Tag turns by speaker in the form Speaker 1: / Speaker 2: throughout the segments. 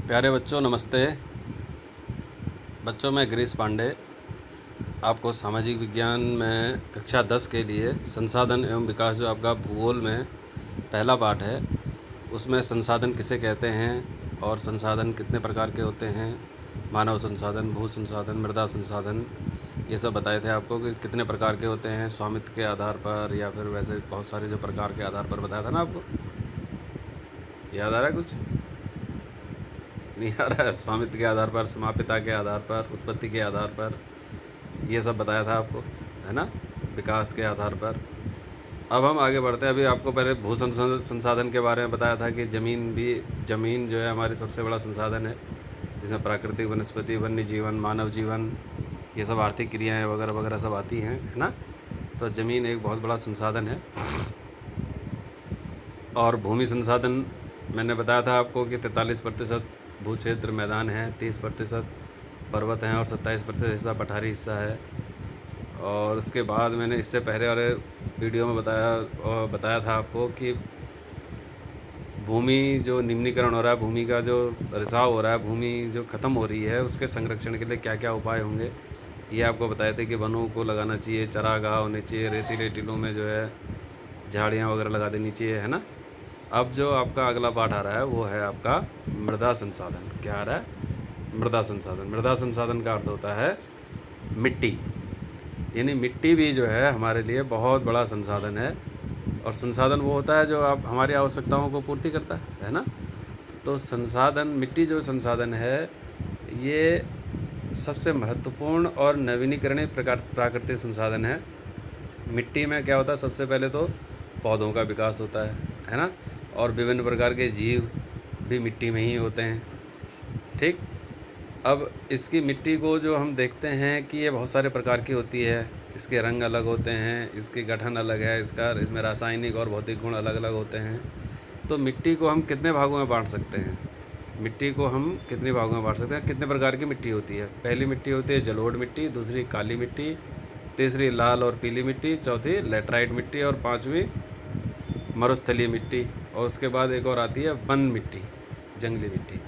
Speaker 1: प्यारे बच्चों नमस्ते। बच्चों मैं गिरीश पांडे आपको सामाजिक विज्ञान में कक्षा 10 के लिए संसाधन एवं विकास जो आपका भूगोल में पहला पाठ है उसमें संसाधन किसे कहते हैं और संसाधन कितने प्रकार के होते हैं, मानव संसाधन, भू संसाधन, मृदा संसाधन, ये सब बताए थे आपको कि कितने प्रकार के होते हैं स्वामित्व के आधार पर या फिर वैसे बहुत सारे जो प्रकार के आधार पर बताया था ना आपको। याद आ रहा है कुछ? नहीं आ रहा है? स्वामित्व के आधार पर, समापिता के आधार पर, उत्पत्ति के आधार पर, ये सब बताया था आपको, है ना, विकास के आधार पर। अब हम आगे बढ़ते हैं। अभी आपको पहले भू संसाधन के बारे में बताया था कि ज़मीन जो है हमारी सबसे बड़ा संसाधन है, जिसमें प्राकृतिक, वनस्पति, वन्य जीवन, मानव जीवन, ये सब आर्थिक क्रियाएं वगैरह वगैरह सब आती हैं, है ना। तो ज़मीन एक बहुत बड़ा संसाधन है। और भूमि संसाधन मैंने बताया था आपको कि 43% भू क्षेत्र मैदान है, 30% पर्वत हैं और 27% हिस्सा पठारी हिस्सा है। और उसके बाद मैंने इससे पहले वाले वीडियो में बताया था आपको कि भूमि जो निम्नीकरण हो रहा है, भूमि का जो रिसाव हो रहा है, भूमि जो ख़त्म हो रही है, उसके संरक्षण के लिए क्या क्या उपाय होंगे ये आपको बताए थे कि वनों को लगाना चाहिए, चरागाह होने चाहिए, रेतीले टीलों में जो है झाड़ियाँ वगैरह लगा देनी चाहिए, है ना। अब जो आपका अगला पाठ आ रहा है वो है आपका मृदा संसाधन। क्या आ रहा है? मृदा संसाधन। मृदा संसाधन का अर्थ होता है मिट्टी, यानी मिट्टी भी जो है हमारे लिए बहुत बड़ा संसाधन है। और संसाधन वो होता है जो आप हमारी आवश्यकताओं को पूर्ति करता है ना। तो संसाधन, मिट्टी जो संसाधन है ये सबसे महत्वपूर्ण और नवीनीकरणीय प्राकृतिक संसाधन है। मिट्टी में क्या होता है, सबसे पहले तो पौधों का विकास होता है ना, और विभिन्न प्रकार के जीव भी मिट्टी में ही होते हैं, ठीक। अब इसकी मिट्टी को जो हम देखते हैं कि ये बहुत सारे प्रकार की होती है, इसके रंग अलग होते हैं, इसकी गठन अलग है, इसमें रासायनिक और भौतिक गुण अलग अलग होते हैं। तो मिट्टी को हम कितने भागों में बांट सकते हैं? मिट्टी को हम कितने भागों में बांट सकते हैं? कितने प्रकार की मिट्टी होती है? पहली मिट्टी होती है जलोढ़ मिट्टी, दूसरी काली मिट्टी, तीसरी लाल और पीली मिट्टी, चौथी लेटराइट मिट्टी और पाँचवीं मरुस्थलीय मिट्टी। और उसके बाद एक और आती है वन मिट्टी, जंगली मिट्टी।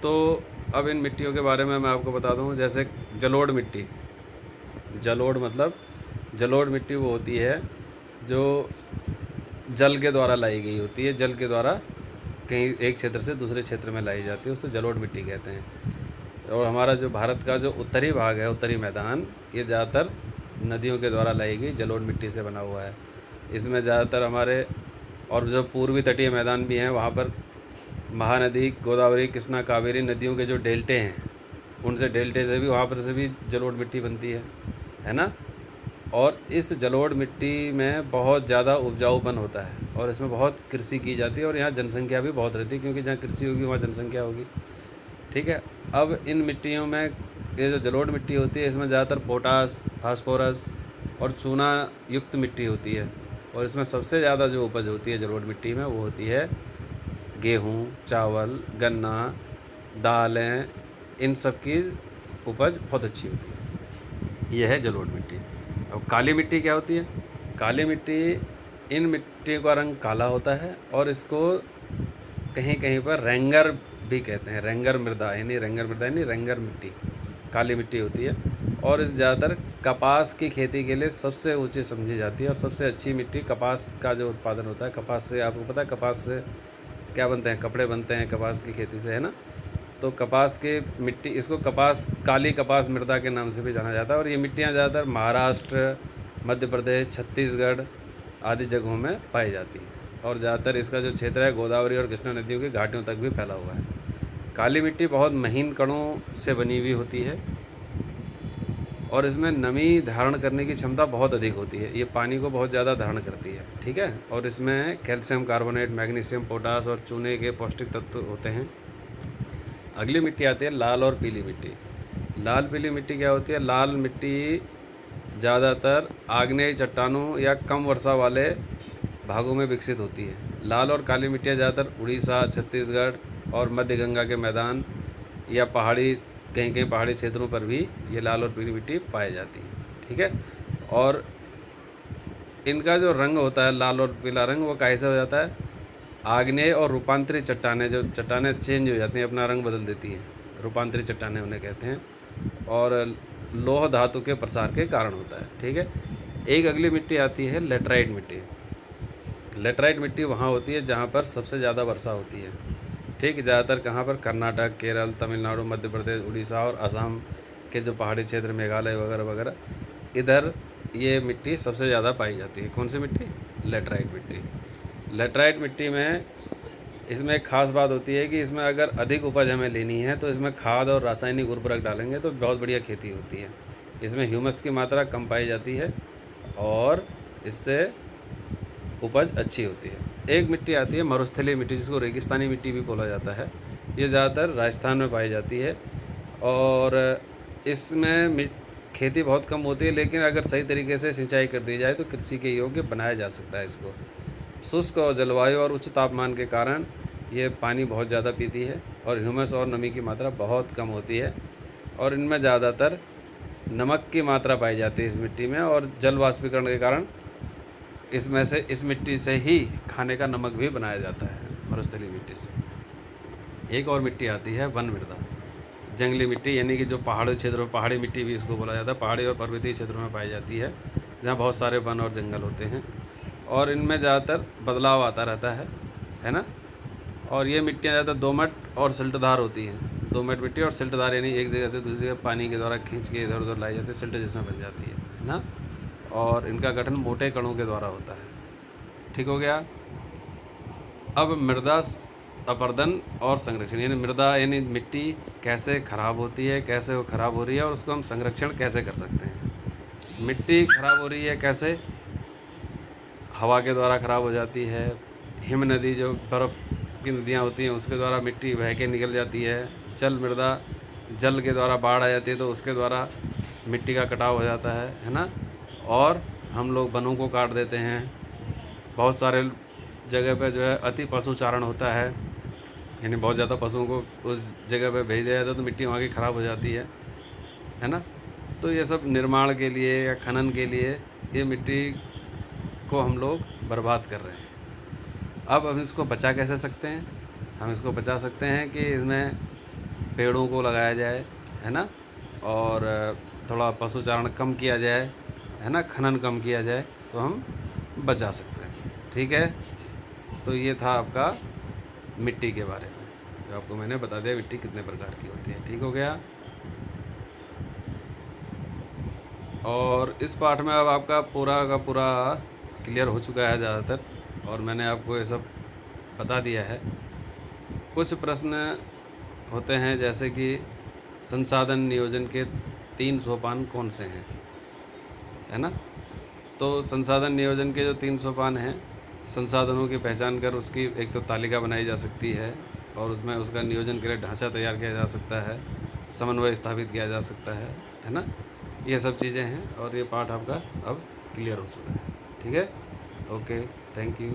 Speaker 1: तो अब इन मिट्टियों के बारे में मैं आपको बता दूं। जैसे जलोढ़ मिट्टी, जलोढ़ मिट्टी वो होती है जो जल के द्वारा लाई गई होती है, जल के द्वारा कहीं एक क्षेत्र से दूसरे क्षेत्र में लाई जाती है, उसे जलोढ़ मिट्टी कहते हैं। और हमारा जो भारत का जो उत्तरी भाग है, उत्तरी मैदान, ये ज़्यादातर नदियों के द्वारा लाई गई जलोढ़ मिट्टी से बना हुआ है। इसमें ज़्यादातर हमारे और जो पूर्वी तटीय मैदान भी हैं वहाँ पर महानदी, गोदावरी, कृष्णा, कावेरी नदियों के जो डेल्टे हैं, उनसे डेल्टे से भी वहाँ पर से भी जलोढ़ मिट्टी बनती है ना। और इस जलोढ़ मिट्टी में बहुत ज़्यादा उपजाऊपन होता है और इसमें बहुत कृषि की जाती है और यहाँ जनसंख्या भी बहुत रहती है, क्योंकि जहाँ कृषि होगी वहाँ जनसंख्या होगी, ठीक है। अब इन मिट्टियों में ये जो जलोढ़ मिट्टी होती है इसमें ज़्यादातर पोटास, फास्फोरस और चूना युक्त मिट्टी होती है। और इसमें सबसे ज़्यादा जो उपज होती है जलोढ़ मिट्टी में वो होती है गेहूँ, चावल, गन्ना, दालें, इन सब की उपज बहुत अच्छी होती है। यह है जलोढ़ मिट्टी। अब काली मिट्टी क्या होती है? काली मिट्टी, इन मिट्टी का रंग काला होता है और इसको कहीं कहीं पर रेंगर भी कहते हैं, रेंगर मृदा यानी रेंगर मिट्टी काली मिट्टी होती है। और इस ज़्यादातर कपास की खेती के लिए सबसे ऊँची समझी जाती है। और सबसे अच्छी मिट्टी कपास का जो उत्पादन होता है, कपास से आपको पता है कपास से क्या बनते हैं? कपड़े बनते हैं कपास की खेती से, है ना। तो कपास की मिट्टी, इसको काली कपास मृदा के नाम से भी जाना जाता है। और ये मिट्टियाँ ज़्यादातर महाराष्ट्र, मध्य प्रदेश, छत्तीसगढ़ आदि जगहों में पाई जाती हैं। और ज़्यादातर इसका जो क्षेत्र है गोदावरी और कृष्णा नदियों की घाटियों तक भी फैला हुआ है। काली मिट्टी बहुत महीन कणों से बनी हुई होती है और इसमें नमी धारण करने की क्षमता बहुत अधिक होती है। ये पानी को बहुत ज़्यादा धारण करती है, ठीक है। और इसमें कैल्शियम कार्बोनेट, मैग्नीशियम, पोटास और चूने के पौष्टिक तत्व होते हैं। अगली मिट्टी आती है लाल और पीली मिट्टी। लाल पीली मिट्टी क्या होती है? लाल मिट्टी ज़्यादातर आग्नेय चट्टानों या कम वर्षा वाले भागों में विकसित होती है। लाल और काली मिट्टियाँ ज़्यादातर उड़ीसा, छत्तीसगढ़ और मध्य गंगा के मैदान या कहीं कहीं पहाड़ी क्षेत्रों पर भी ये लाल और पीली मिट्टी पाई जाती है, ठीक है। और इनका जो रंग होता है लाल और पीला रंग, वो कैसे हो जाता है? आग्नेय और रूपांतरी चट्टानें, जो चट्टानें चेंज हो जाती हैं, अपना रंग बदल देती हैं, रूपांतरी चट्टानें उन्हें कहते हैं, और लौह धातु के प्रसार के कारण होता है। ठीक है। एक अगली मिट्टी आती है लेटराइट मिट्टी। लेटराइट मिट्टी वहाँ होती है जहाँ पर सबसे ज़्यादा वर्षा होती है। ठीक, ज़्यादातर कहाँ पर? कर्नाटक, केरल, तमिलनाडु, मध्य प्रदेश, उड़ीसा और असम के जो पहाड़ी क्षेत्र, मेघालय वगैरह वगैरह, इधर ये मिट्टी सबसे ज़्यादा पाई जाती है। कौन सी मिट्टी? लेटराइट मिट्टी। लेटराइट मिट्टी में इसमें एक ख़ास बात होती है कि इसमें अगर अधिक उपज हमें लेनी है तो इसमें खाद और रासायनिक उर्वरक डालेंगे तो बहुत बढ़िया खेती होती है। इसमें ह्यूमस की मात्रा कम पाई जाती है और इससे उपज अच्छी होती है। एक मिट्टी आती है मरुस्थलीय मिट्टी, जिसको रेगिस्तानी मिट्टी भी बोला जाता है। ये ज़्यादातर राजस्थान में पाई जाती है और इसमें खेती बहुत कम होती है, लेकिन अगर सही तरीके से सिंचाई कर दी जाए तो कृषि के योग्य बनाया जा सकता है इसको। शुष्क और जलवायु और उच्च तापमान के कारण ये पानी बहुत ज़्यादा पीती है और ह्यूमस और नमी की मात्रा बहुत कम होती है, और इनमें ज़्यादातर नमक की मात्रा पाई जाती है इस मिट्टी में, और जल वाष्पीकरण के कारण इसमें से, इस मिट्टी से ही खाने का नमक भी बनाया जाता है, मरुस्थलीय मिट्टी से। एक और मिट्टी आती है वन मृदा, जंगली मिट्टी, यानी कि जो पहाड़ी क्षेत्रों, पहाड़ी मिट्टी भी इसको बोला जाता है, पहाड़ी और पर्वतीय क्षेत्रों में पाई जाती है, जहाँ बहुत सारे वन और जंगल होते हैं, और इनमें ज़्यादातर बदलाव आता रहता है ना। और ये मिट्टियाँ ज़्यादातर दोमट और सिल्टदार होती हैं। दोमट मिट्टी और सिल्टदार, यानी एक जगह से दूसरी जगह पानी के द्वारा खींच के इधर उधर लाई जाती है, सिल्ट जिसमें बन जाती है ना। और इनका गठन मोटे कणों के द्वारा होता है। ठीक हो गया। अब मृदा अपरदन और संरक्षण, यानी मृदा यानी मिट्टी कैसे ख़राब होती है, कैसे वो ख़राब हो रही है और उसको हम संरक्षण कैसे कर सकते हैं। मिट्टी ख़राब हो रही है कैसे? हवा के द्वारा ख़राब हो जाती है। हिम नदी, जो बर्फ़ की नदियाँ होती हैं, उसके द्वारा मिट्टी बह के निकल जाती है। जल मृदा, जल के द्वारा बाढ़ आ जाती है तो उसके द्वारा मिट्टी का कटाव हो जाता है ना। और हम लोग वनों को काट देते हैं। बहुत सारे जगह पे जो है अति पशुचारण होता है, यानी बहुत ज़्यादा पशुओं को उस जगह पे भेज दिया जाता है तो मिट्टी वहाँ की ख़राब हो जाती है ना। तो ये सब निर्माण के लिए या खनन के लिए ये मिट्टी को हम लोग बर्बाद कर रहे हैं। अब हम इसको बचा कैसे सकते हैं? हम इसको बचा सकते हैं कि इसमें पेड़ों को लगाया जाए, है ना, और थोड़ा पशुचारण कम किया जाए, है ना, खनन कम किया जाए, तो हम बचा सकते हैं। ठीक है। तो ये था आपका मिट्टी के बारे में, जो आपको मैंने बता दिया मिट्टी कितने प्रकार की होती है। ठीक हो गया। और इस पाठ में अब आपका पूरा का पूरा क्लियर हो चुका है ज़्यादातर, और मैंने आपको ये सब बता दिया है। कुछ प्रश्न होते हैं जैसे कि संसाधन नियोजन के 3 सोपान कौन से हैं, है ना। तो संसाधन नियोजन के जो 3 सोपान हैं, संसाधनों की पहचान कर उसकी एक तो तालिका बनाई जा सकती है और उसमें उसका नियोजन के लिए ढांचा तैयार किया जा सकता है, समन्वय स्थापित किया जा सकता है ना। ये सब चीज़ें हैं और ये पाठ आपका अब क्लियर हो चुका है। ठीक है। Okay, thank you.